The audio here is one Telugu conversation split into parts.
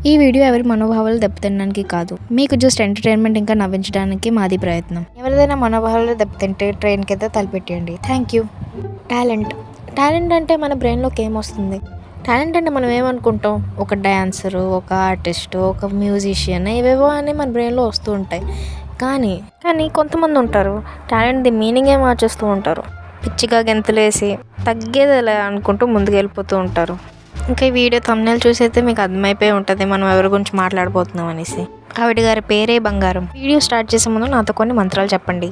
ఈ వీడియో ఎవరి మనోభావాలు దెబ్బతినడానికి కాదు, మీకు జస్ట్ ఎంటర్టైన్మెంట్ ఇంకా నవ్వించడానికి మాది ప్రయత్నం. ఎవరిదైనా మనోభావాలు దెబ్బతింటే ట్రైన్కి అయితే తలపెట్టేయండి. Thank you. టాలెంట్ అంటే మన బ్రెయిన్లోకి ఏమొస్తుంది? టాలెంట్ అంటే మనం ఏమనుకుంటాం? ఒక డ్యాన్సరు, ఒక ఆర్టిస్టు, ఒక మ్యూజిషియన్, ఇవేవో అని మన బ్రెయిన్లో వస్తూ ఉంటాయి. కానీ కొంతమంది ఉంటారు, టాలెంట్ది మీనింగే మార్చేస్తూ ఉంటారు. పిచ్చిగా గెంతులేసి తగ్గేదిలే అనుకుంటూ ముందుకు వెళ్ళిపోతూ ఉంటారు. ఇంకా ఈ వీడియో థంబ్నెయిల్ చూసి అయితే మీకు అర్థమైపోయి ఉంటుంది మనం ఎవరి గురించి మాట్లాడబోతున్నాం అనేసి. ఆవిడ గారి పేరే బంగారం. వీడియో స్టార్ట్ చేసే ముందు నాతో కొన్ని మంత్రాలు చెప్పండి.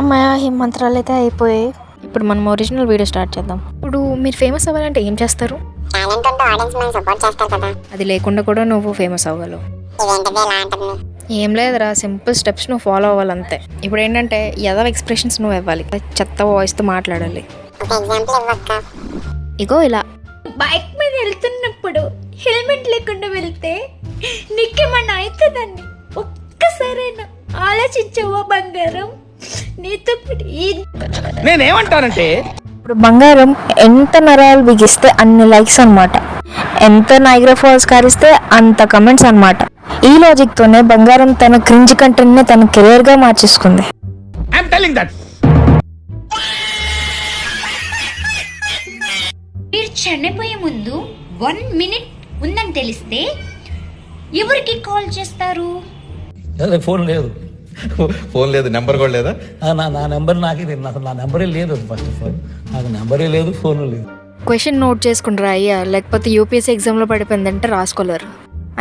అమ్మాయ ఈ మంత్రాలు అయితే అయిపోయాయి. ఇప్పుడు మనం ఒరిజినల్ వీడియో స్టార్ట్ చేద్దాం. ఇప్పుడు మీరు ఫేమస్ అవ్వాలంటే ఏం చేస్తారు? అది లేకుండా కూడా నువ్వు ఫేమస్ అవ్వగలవు. ఏం లేదురా, సింపుల్ స్టెప్స్ నువ్వు ఫాలో అవ్వాలంతే. ఇప్పుడు ఏంటంటే ఏదో ఎక్స్ప్రెషన్స్ నువ్వు ఇవ్వాలి, చెత్త వాయిస్తో మాట్లాడాలి. ఇగో ఇలా బైక్ మీద వెళ్తున్నప్పుడు హెల్మెట్ లేకుండా వెళ్తే నీకేమన్నా అవుతుందండి? ఒక్కసారైనా ఆలోచించవా బంగారం? నీతో నేనేమంటానంటే, ఇప్పుడు బంగారం ఎంత నరాలు బిగిస్తే అన్ని లైక్స్ అనమాట, ఎంత నైగ్రా ఫాల్స్ కారిస్తే అంత కమెంట్స్ అనమాట. ఈ లాజిక్ తోనే బంగారం తన క్రింజ్ కంటెంట్ ని తన కెరీర్ గా మార్చేసుకుంది. మీరు చనిపోయే ముందు 1 minute ఉందని తెలిస్తే ఎవరికి కాల్ చేస్తారు? ఫోన్ లేదు, నెంబర్ కూడా లేదా? నా నెంబర్ నాకే తెలియదు, అసలు నా నెంబరే లేదు. ఫస్ట్ ఆఫ్ ఆల్ నాకు నెంబరే లేదు, ఫోన్ లేదు. క్వశ్చన్ నోట్ చేసుకుంటారా అయ్యా, లేకపోతే యూపీఎస్సీ ఎగ్జామ్లో పడిపోయిందంటే రాసుకోలేరు.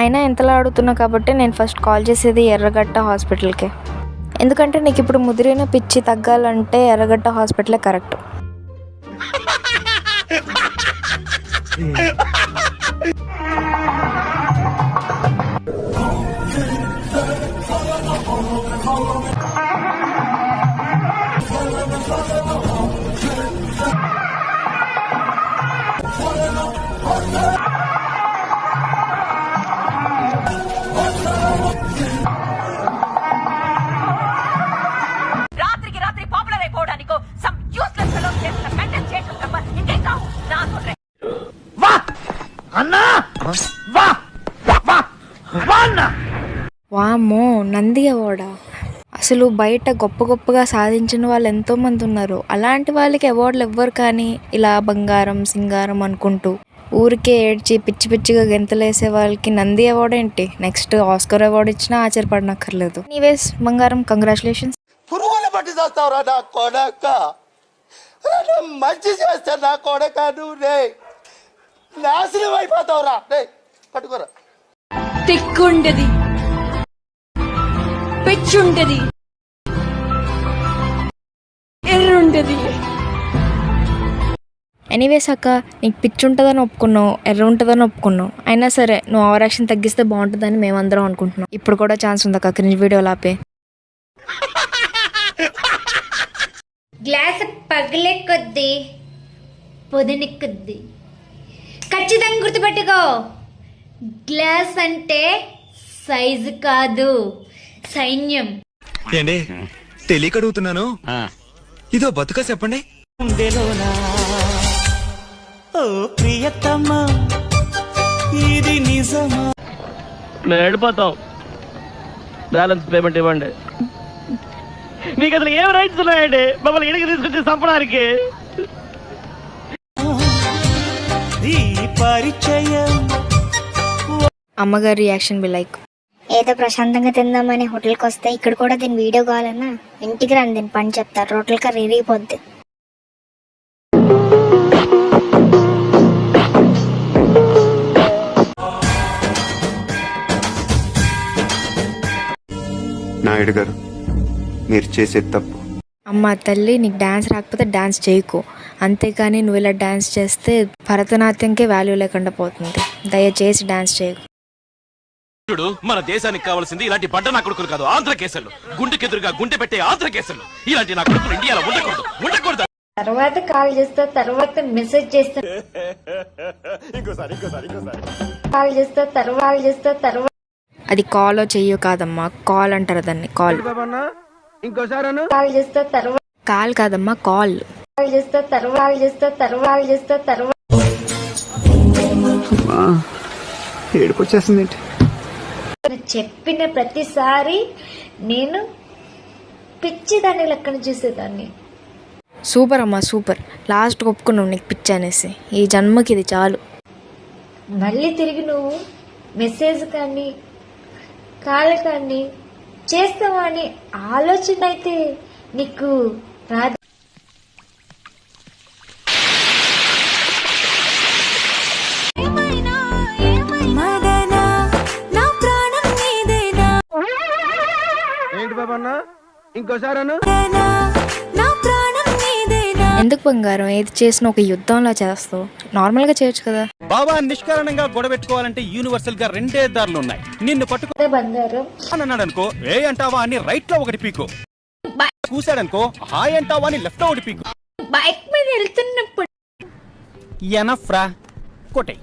అయినా ఎంతలా అడుగుతున్నా కాబట్టి నేను ఫస్ట్ కాల్ చేసేది ఎర్రగడ్డ హాస్పిటల్కే. ఎందుకంటే నీకు ఇప్పుడు ముదిరిన పిచ్చి తగ్గాలంటే ఎర్రగడ్డ హాస్పిటలే కరెక్ట్. వామ్మో, నంది అవార్డా? అసలు బయట గొప్పగా సాధించిన వాళ్ళు ఎంతోమంది ఉన్నారు. అలాంటి వాళ్ళకి అవార్డులు ఇవ్వరు. కానీ ఇలా బంగారం సింగారం అనుకుంటూ ఊరికే ఏడ్చి పిచ్చిగా గెంతలేసే వాళ్ళకి నంది అవార్డు ఏంటి, నెక్స్ట్ ఆస్కర్ అవార్డు ఇచ్చినా ఆశ్చర్యపడనక్కర్లేదు. నీవేస్ బంగారం, కంగ్రాచులేషన్స్. మంచి చేస్తా నా కొడక, నువ్వు నాశనం అయిపోతావురా. పట్టుకోరా. తిక్కుండది, పెచ్చుంటది, ఎర్రుంటది. ఎనీవేస్ అక్క, నీకు పిచ్చి ఉంటుందని ఒప్పుకున్నావు, ఎర్ర ఉంటుందని ఒప్పుకున్నావు. అయినా సరే నువ్వు ఓవర్ యాక్షన్ తగ్గిస్తే బాగుంటుందని మేమందరం అనుకుంటున్నాం. ఇప్పుడు కూడా ఛాన్స్ ఉంది అక్క, క్రింజ్ వీడియో లాపే. గ్లాస్ పగిలే కొద్ది పొదనెక్కుద్ది. ఖచ్చితంగా గుర్తుపెట్టుకో, గ్లాస్ అంటే సైజు కాదు, సైన్యం. ఏండి తెలియక అడుగుతున్నాను, ఇదో బతుక చెప్పండి. ఇది నిజమా? మేము వెళ్ళిపోతాం, బ్యాలెన్స్ పేమెంట్ ఇవ్వండి. మీకు అసలు ఏం రైట్స్ ఉన్నాయండి మమ్మల్ని ఇడికి తీసుకొచ్చి చంపడానికి? అమ్మగారి రియాక్షన్ బి లైక్, ఏదో ప్రశాంతంగా తిందామని హోటల్కి వస్తే ఇక్కడ కూడా దీని వీడియో కావాలన్నా ఇంటికి రండి, దీని పని చెప్తారు, రోటల్ కర్రీ ఇరిగిపోద్ది. నాయుడు గారు, మీరు చేసేది తప్పు. అమ్మ తల్లి, నీకు డాన్స్ రాకపోతే డాన్స్ చేయకు, అంతేకాని నువ్వు ఇలా డాన్స్ చేస్తే భరతనాట్యంకే వాల్యూ లేకుండా పోతుంది. దయచేసి డాన్స్ చేయకు. మన దేశానికి కావాల్సింది ఇలాంటి బండ నా కొడుకులు కాదు, ఆంధ్ర కేసులు. గుండెకెదురుగా గుండె పెట్టే ఆంధ్ర కేసులు. ఇలాంటి నా కొడుకులు ఇండియాలో ఉండకూడదు. తర్వాత కాల్ చేస్తా, తర్వాత మెసేజ్ చేస్తా, కాల్ చేస్తా తర్వాత. అది కాలో చెయ్యో కాదమ్మా, కాల్ అంటారు దాన్ని, కాల్. ఇంకోసారి కాల్ చేస్తా తర్వాత కాల్ కాదమ్మా కాల్. కాల్ చేస్తా తర్వాత ఏడుపు వచ్చేస్తుంది. చెప్పిన ప్రతిసారి నేను పిచ్చిదాన్ని లెక్కన చూసేదాన్ని. సూపర్ అమ్మా సూపర్. లాస్ట్ ఒప్పుకున్నావు నీకు పిచ్చి అనేసి. ఈ జన్మకి ఇది చాలు. మళ్ళీ తిరిగి నువ్వు మెసేజ్ కానీ కాల్ కానీ చేస్తావా అని ఆలోచన అయితే నీకు రాదు. ఏంటి బాబన్న ఇంకోసారి ఎందుకు బంగారం ఏది చేసినా ఒక యుద్ధంలా చేస్తావు? నార్మల్గా చేయొచ్చు కదా. బాబా నిష్కారణంగా గొడవ పెట్టుకోవాలంటే యూనివర్సల్ గా రెండే దారులు ఉన్నాయి. నిన్ను పట్టుకో బంగారం అన్నాడు అనుకో ఏ అంటావా అని రైట్ లో ఒకటి పీకు, కూసాడనుకో హాయ్ అంటావా అని లెఫ్ట్ లో ఒకటి పీకు. బైక్ మీద వెళ్తున్నప్పుడు ఎనఫ్ రా కొట్టే.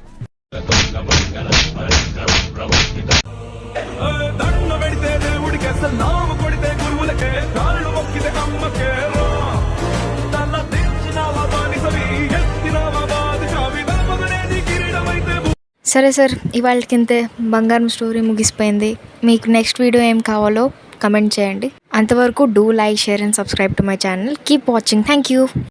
సరే సార్, ఇవాళకింతే. బంగారం స్టోరీ ముగిసిపోయింది. మీకు నెక్స్ట్ వీడియో ఏం కావాలో కమెంట్ చేయండి. అంతవరకు do like, share and subscribe to my channel. Keep watching. Thank you.